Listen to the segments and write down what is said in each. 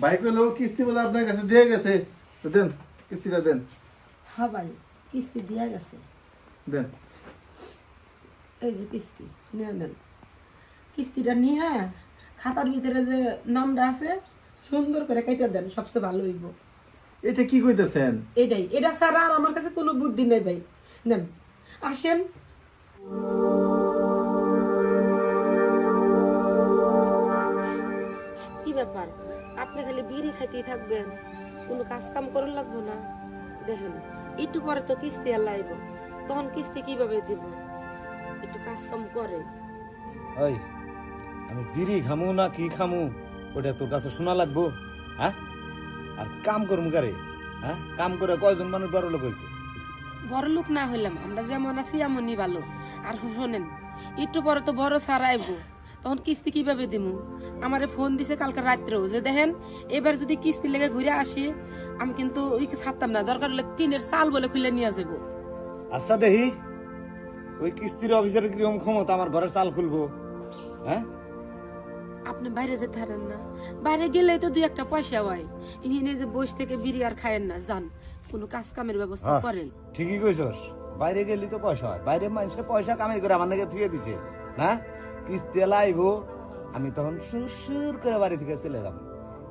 ভাই কইলো কিস্তি বলে আপনার কাছে দিয়ে গেছে, তো দেন কিস্তিটা দেন। হ্যাঁ ভাই, কিস্তি দিয়া গেছে। দেন, এই যে কিস্তি নিয়ে নেন। কিস্তিটা নিয়ে খাতার ভিতরে যে নামটা আছে সুন্দর করে কেটে দেন, সবচেয়ে ভালো হইব। এটা কি কইতেছেন? এটা ছাড়া আর আমার কাছে কোনো বুদ্ধি নেই ভাই। নেন, আসেন। কি ব্যাপার, আপনি খালি বিড়ি খাইতেই থাকবেন, কোনো কাজ কাম করার লাগবে না? দেখেন একটু পরে তো কিস্তি আর লাইব, তখন কিস্তি কিভাবে দিব? একটু কাজ কাম করে। ওই আমি বিড়ি খামু না কি খামু ওটা তোর কাছে শোনা লাগবো? হ্যাঁ, আর কাম করমু কারে? হ্যাঁ, কাম করে কয়জন মানুষ বড় লোক হয়েছে? বড় লোক না হইলাম, আমরা যেমন আছি এমনই ভালো। আর শোনেন, একটু পরে তো বড় স্যার আইব, তখন কিস্তি কিভাবে দিমু? আমারে ফোন দিছে কালকে রাত্রেও যে দেখেন এবার যদি কিস্তি লেগে ঘুরে আসি আমি কিন্তু ছাড়তাম না, দরকার হলে টিনের চাল বলে খুলে নিয়ে যাবো। আচ্ছা দেখি ওই কিস্তির অফিসারের কিরকম ক্ষমতা আমার ঘরের চাল খুলবো? হ্যাঁ, আপনি বাইরে যেতে পারেন না, বাইরে গেলেই তো দুই একটা পয়সা হয়। ইনি যে বস থেকে বিড়ি আর খায়েন না, যান কোনো কাজ কামের ব্যবস্থা করেন। ঠিকই কইছস, বাইরে গেলি তো পয়সা হয়, বাইরে মানুষে পয়সা কামাই করে আমার নাকি থুয়ে দিছে না। কিস্তি লাইবো, আমি তখন সুর করে বাড়ি থেকে চলে যাবো।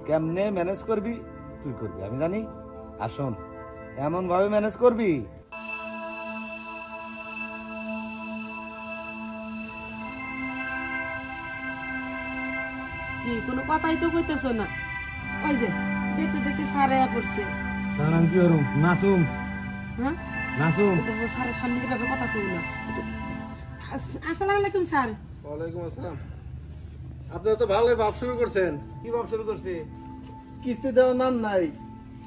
কেমনে ম্যানেজ করবি তুই করবি, আমি জানি। আর শোন, এমন ভাবে ম্যানেজ করবি কোনো কথাই তো কইতেছ না। ওই যে দেখতে দেখতে সারে পড়ছে। নাম কি ওরম নাসুম? হ্যাঁ, নাসুম দেখো স্যারের সামনে কিভাবে কথা কই না। আসসালামু আলাইকুম স্যার। ওয়ালাইকুম আসসালাম। আপনারা তো ভালোই ভাব শুরু করছেন। কি ভাব শুরু করছি? কিস্তি দেওয়ার নাম নাই,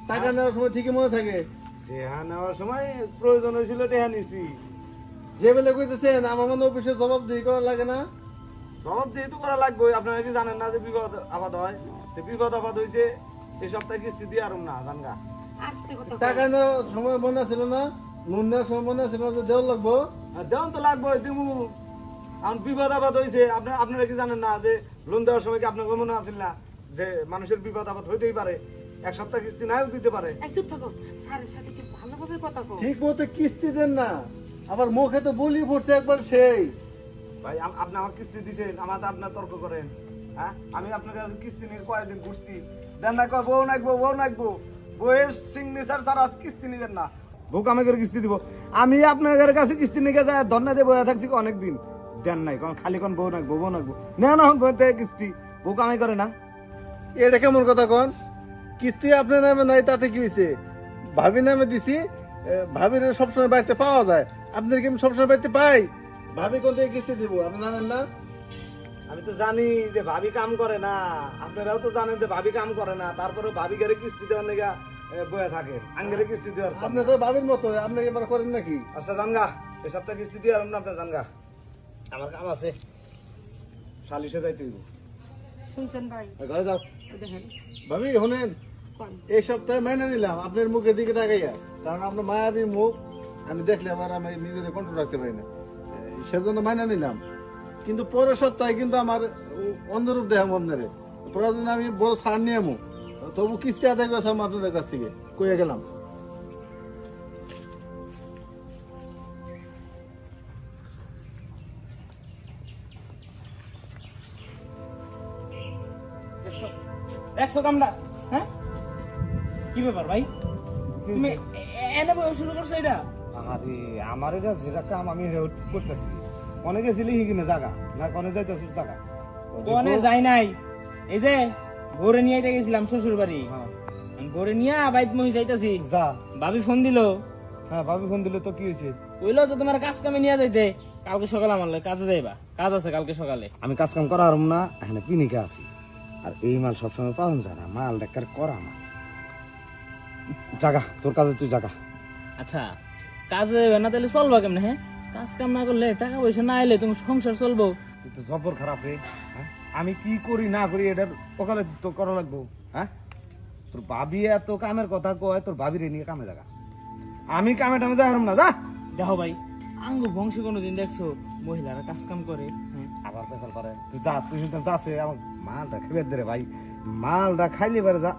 টাকা নেওয়ার সময় ঠিকই মনে থাকে। টেহা নেওয়ার সময় প্রয়োজন হয়েছিল, টেহা নিছি। যে বেলে কইতেছেন আমার মনে অফিসে জবাবদিহি করা লাগে না? জবাব দিয়ে তো করা লাগবে। আপনারা কি জানেন না যে বিপদ আপদ হয়? বিপদ আপদ হয়েছে, এই সপ্তাহে কিস্তি দিয়ে আর না জানগা। টাকা নেওয়ার সময় মনে ছিল না, লোন নেওয়ার সময় মনে ছিল যে দেওয়ার লাগবো। দেওয়ান তো লাগবে, দিমু। এখন বিপদ আপদ হয়েছে, আপনারা কি জানেন না যে লোন দেওয়ার সময় কি আপনার মনে আছিল না যে মানুষের বিপদ আপদ হইতেই পারে, এক সপ্তাহ কিস্তি নাও দিতে পারে। ঠিক মতো কিস্তি দেন না, আবার মুখে তো বলি পড়ছে একবার সেই। ভাই আপনি আমার কিস্তি দিচ্ছেন, আমার আপনার তর্ক করেন? হ্যাঁ, আমি আপনার কাছে কিস্তি নিয়ে কয়েকদিন ঘুরছি, দেন না, কয় বউ নাকবো বউ নাকবো, বউয়ের সিগনেচার ছাড়া কিস্তি নিবেন না। বউ কামে করে কিস্তি দিব, আমি আপনাদের কাছে কিস্তি নিয়ে যায় ধর্ণা দিয়ে বয়ে থাকছি অনেকদিন, দেন নাই, কারণ খালি কোন বউ নাকবো বউ নাকবো না না কিস্তি। বউ কামাই করে না, এটা কেমন কথা কন? কিস্তি আপনার নামে নাই তাতে কি হয়েছে? ভাবি নামে দিছি, ভাবির সবসময় বাড়িতে পাওয়া যায়, আপনার কি সবসময় বাড়িতে পাই? ভাবি কোন থেকে কিস্তি দিব আপনি জানেন না? আমি তো জানি যে ভাবি কাম করে না, আপনারাও তো জানেন যে ভাবি কাম করে না, তারপরে ভাবি গেলে কিস্তি দেওয়ার লেগে বয়ে থাকেন, আঙ্গেরে কিস্তি দেওয়ার। আপনি তো ভাবির মতো, আপনি এবার করেন নাকি? আচ্ছা জানগা, এই সপ্তাহে কিস্তি দিয়ে না আপনার জানগা, আমার কাম আছে, সালিশে যাইতে হইব। শুনছেন ভাই? ঘরে যাও। দেখেন ভাবি শোনেন, এই সপ্তাহে মাইনে দিলাম আপনার মুখের দিকে তাকাইয়া, কারণ আপনার মায়াবী মুখ আমি দেখলে আমার আমি নিজের কন্ট্রোল রাখতে পারি না, সেজন্য মাইনে নিলাম। কিন্তু পরের সপ্তাহে কিন্তু আমার অন্ধরূপ দেখাম আপনারে, প্রয়োজন আমি বড় ছাড় নিয়ে আমো, তবু কিস্তি আদায় করেছিলাম আপনাদের কাছ থেকে কইয়া গেলাম। দেখছো কামটা? হ্যাঁ, কি ব্যাপার ভাই, তুমি এনে শুরু করছো এটা? আরে আমার এটা যেটা কাম আমি করতেছি, অনেকে ছিলি কিনে জায়গা না, কোনে যাইতেছিস জায়গা? কোনে যাই নাই, এই যে গড়ে নিয়ে গেছিলাম শ্বশুর বাড়ি, গড়ে নিয়ে বাইত মহি যাইতাছি, যা। ভাবি ফোন দিল। হ্যাঁ, ভাবি ফোন দিলে তো কি হয়েছে? কইলো যে তোমার কাজ কামে নিয়ে যাইতে, কালকে সকালে আমার কাজে যাইবা, কাজ আছে কালকে সকালে। আমি কাজ কাম করা হারম না, এখানে পিনিকে আছি, আর এই মাল সবসময় পাওয়া যায় না, মাল ডাক্তার করা আমার জাগা, তোর কাজে তুই জাগা। আচ্ছা, কাজে না তাহলে চলবা কেমনে? হ্যাঁ, কাজ কাম না করলে টাকা পয়সা না এলে তুমি সংসার চলবো? তুই তো জবর খারাপ রে। হ্যাঁ, আমি কি করি না করি এটার ওকালে তো করা লাগবো। হ্যাঁ, তোর ভাবি এত কামের কথা কয়, তোর ভাবি রে নিয়ে কামে জাগা, আমি কামে টামে যাই হারম না, যা। দেখো ভাই, আঙ্গ বংশী কোনোদিন দেখছো মহিলারা কাজ কাম করে? আবার পেশাল পারে, তুই যা, তুই শুনতে যাচ্ছে আমার মালটা খেয়ে দে রে ভাই, মালটা খাইলে পারে যা।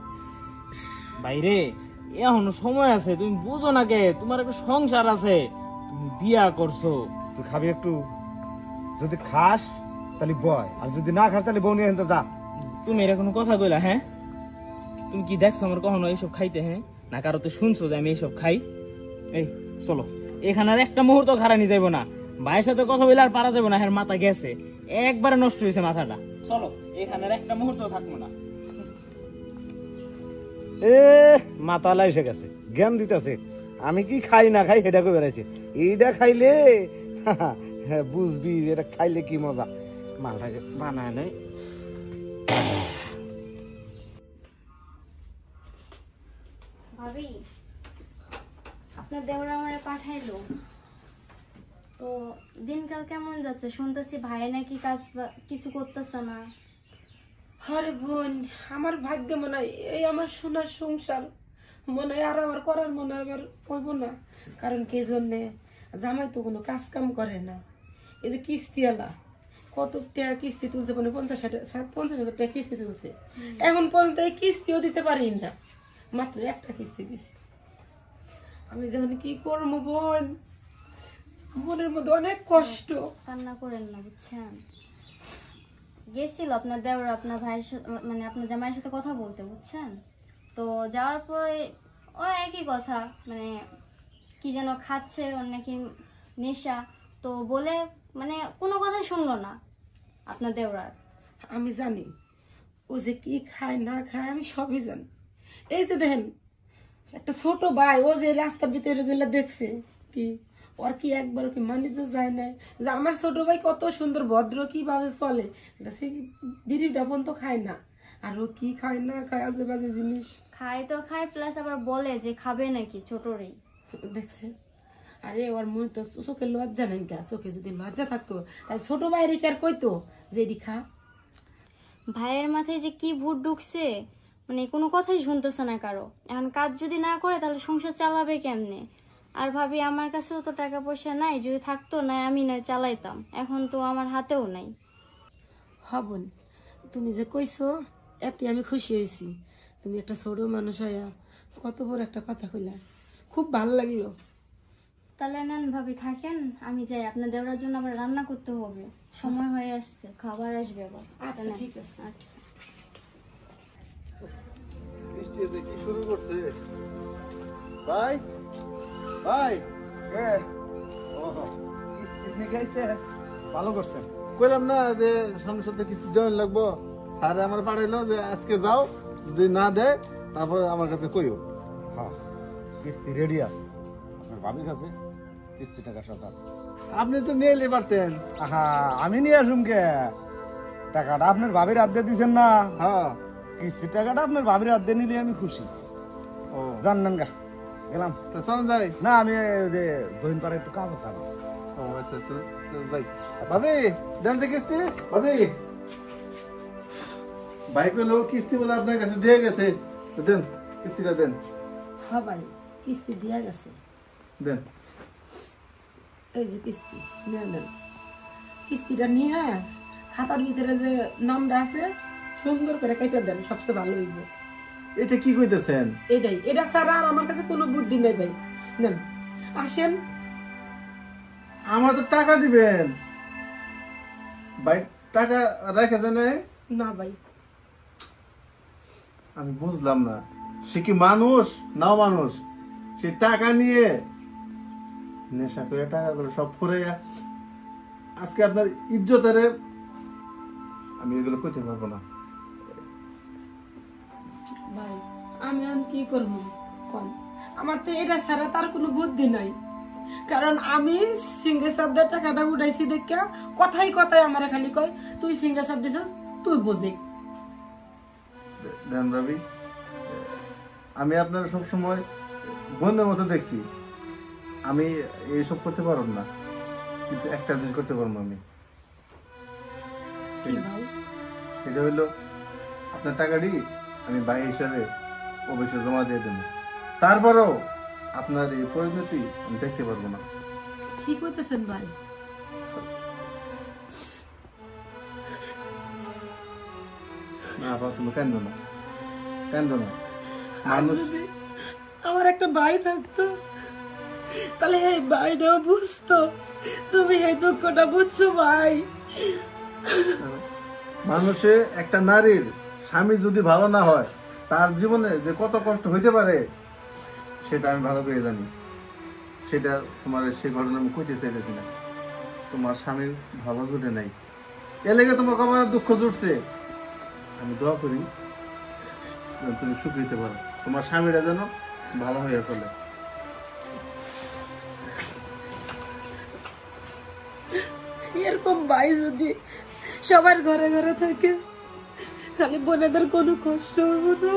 বাইরে এখনো সময় আছে, তুমি বুঝো না কে? তোমার একটা সংসার আছে, তুমি বিয়া করছো। তুই খাবি একটু? যদি খাস তাহলে বয়, আর যদি না খাস তাহলে বউ নিয়ে তো যা। তুমি এটা কোনো কথা কইলা? হ্যাঁ, তুমি কি দেখছো আমার কখনো এইসব খাইতে? হ্যাঁ, না কারো তো শুনছো যে আমি এইসব খাই? এই চলো, এখানে আর একটা মুহূর্ত খারানি যাইবো না। ভাইয়ের সাথে কথা বলে আর পারা যাবো না, হ্যাঁ মাথা গেছে, একবারে নষ্ট হয়েছে মাথাটা। চলো, এখানে আর একটা মুহূর্ত থাকবো না। এ মাথা লাইসে গেছে, জ্ঞান দিতেছে আমি কি খাই না খাই সেটা করে বেড়াইছে। এইটা খাইলে হ্যাঁ বুঝবি এটা খাইলে কি মজা। মালটাকে বানায় নেই। ভাবি, আপনার দেওরা আমারে পাঠাইলো, তো দিনকাল কেমন যাচ্ছে? শুনতেছি ভাই নাকি কাজ কিছু করতেছে না। আরে বোন, আমার ভাগ্যে মনে হয় এই আমার সোনার সংসার মনে হয় আর আমার করার মনে হয় আমার হইব না। কারণ কে জন্যে জামাই তো কোনো কাজ কাম করে না। এই যে কিস্তিওয়ালা কত টাকা কিস্তি তুলছে, মানে 50,000 টাকা কিস্তি তুলছে, এখন পর্যন্ত এই কিস্তিও দিতে পারি না, মাত্র একটা কিস্তি দিছি। আমি যখন কি করবো বোন, মনের মধ্যে অনেক কষ্ট। কান্না করেন না, বুঝছেন? গেছিল আপনার দেওরা আপনার ভাইয়ের সাথে, মানে আপনার জামাইয়ের সাথে কথা বলতে, বুঝছেন? তো যাওয়ার পরে ওরা একই কথা, মানে কি যেন খাচ্ছে, ওর নাকি নেশা, তো বলে মানে কোনো কথাই শুনলো না আপনার দেওরার। আমি জানি ও যে কি খায় না খায়, আমি সবই জানি। এই যে দেখেন একটা ছোট ভাই, ও যে রাস্তার ভিতরে গেলে দেখছে কি, ওর কি একবার কি মানিজ্য যায় না যে আমার ছোট ভাই কত সুন্দর ভদ্র কিভাবে চলে, এটা সে বিড়িটা পর্যন্ত খায় না। আর ও কি খায় না খায় আজে বাজে জিনিস খায় তো খায়, প্লাস আবার বলে যে খাবে নাকি ছোটরেই, দেখছে। আরে ওর মনে তো চোখে লজ্জা নেই গা, চোখে যদি লজ্জা থাকতো তাহলে ছোট ভাইয়ের কি আর কইতো যে এটি খা। ভাইয়ের মাথায় যে কি ভূত ঢুকছে, মানে কোনো কথাই শুনতেছে না কারো। এখন কাজ যদি না করে তাহলে সংসার চালাবে কেমনে? আর ভাবি আমার কাছেও তো টাকা পয়সা নাই, যদি থাকতো না আমি নয় চালাইতাম, এখন তো আমার হাতেও নাই। হবন, তুমি যে কইছো এতে আমি খুশি হয়েছি। তুমি একটা ছোট মানুষ হইয়া কত বড় একটা কথা কইলা, খুব ভালো লাগলো। তাহলে নেন ভাবি থাকেন, আমি যাই, আপনার দেওয়ার জন্য আবার রান্না করতে হবে, সময় হয়ে আসছে, খাবার আসবে আবার। আচ্ছা ঠিক আছে। আচ্ছা। বৃষ্টি এতে কি শুরু করছে? ভাই ভাই ভালো করছেন। কইলাম না যে সামনে সপ্তাহে কিস্তি দেওয়ার লাগবো, স্যারে আমার পাঠাইলো যে আজকে যাও, যদি না দেয় তারপরে আমার কাছে কইও। হ্যাঁ কিস্তি রেডি আছে, আপনার ভাবির কাছে কিস্তি টাকা সব আছে। আপনি তো নিয়ে এলে পারতেন। আহা আমি নিয়ে আসুম কে? টাকাটা আপনার ভাবির হাত দিয়ে দিচ্ছেন না? হ্যাঁ। কিস্তির টাকাটা আপনার ভাবির হাত দিয়ে নিলে আমি খুশি। ও জানেন গা, গেলাম। তা চলেন যাই। না আমি যে দহিন পাড়ে একটু কাজ আছে। ও আচ্ছা যাই। ভাবি দেন যে কিস্তি। ভাবি ভাই কইলো কিস্তি বলে আপনার কাছে দিয়ে গেছে, তো দেন কিস্তিটা দেন। হ্যাঁ ভাই, কিস্তি দিয়া গেছে, দেন। এই যে কিস্তি নেন। কিস্তিটা নিয়ে খাতার ভিতরে যে নামটা আছে সুন্দর করে কেটে দেন, সবচেয়ে ভালো হইব। এটা কি কইতেছেন? এটা ছাড়া আর আমার কাছে কোনো বুদ্ধি নেই ভাই। নেন আসেন। আমার তো টাকা দিবেন ভাই, টাকা রেখে দেন। না ভাই, আমি বুঝলাম না, সে কি মানুষ নাও মানুষ? সে টাকা নিয়ে নেশা করে টাকা করে সব ফুরাইয়া আজকে আপনার ইজ্জতের, আমি এগুলো কইতে পারবো না ভাই আমি আর কি করবো কোন? আমার তো এটা ছাড়া তার কোনো বুদ্ধি নাই। কারণ আমি সিঙ্গে সাবদের টাকাটা উঠাইছি দেখা কথাই কথাই আমার খালি কয় তুই সিঙ্গে সাব দিছিস, তুই বুঝি। দেন ভাবি, আমি আপনার সবসময় বন্ধুর মতো দেখছি, আমি এইসব করতে পারব না, কিন্তু একটা জিনিস করতে পারবো আমি। কি ভাই? সেটা হইলো আপনার টাকাটি আমি ভাই হিসাবে অবশ্যই জমা দিয়ে দেবো, তারপরেও আপনার এই পরিণতি আমি দেখতে পারবো না। কি করতেছেন ভাই? না আপা তুমি কান্দো না, কান্দো না। মানুষ যদি আমার একটা ভাই থাকতো তাহলে এই ভাইটাও বুঝতো তুমি এই দুঃখটা বুঝছো ভাই। মানুষে একটা নারীর স্বামী যদি ভালো না হয় তার জীবনে যে কত কষ্ট হইতে পারে সেটা আমি ভালো করে জানি। সেটা তোমার সেই ঘটনা আমি কইতে চাইতেছি না। তোমার স্বামীর ভালো জুটে নাই, এ লেগে তোমার কমার দুঃখ জুটছে। আমি দোয়া করি যেন তুমি সুখ দিতে পারো, তোমার স্বামীরা যেন ভালো হয়ে চলে। এরকম ভাই যদি সবার ঘরে ঘরে থাকে তাহলে বোনেদের কোনো কষ্ট হবে না।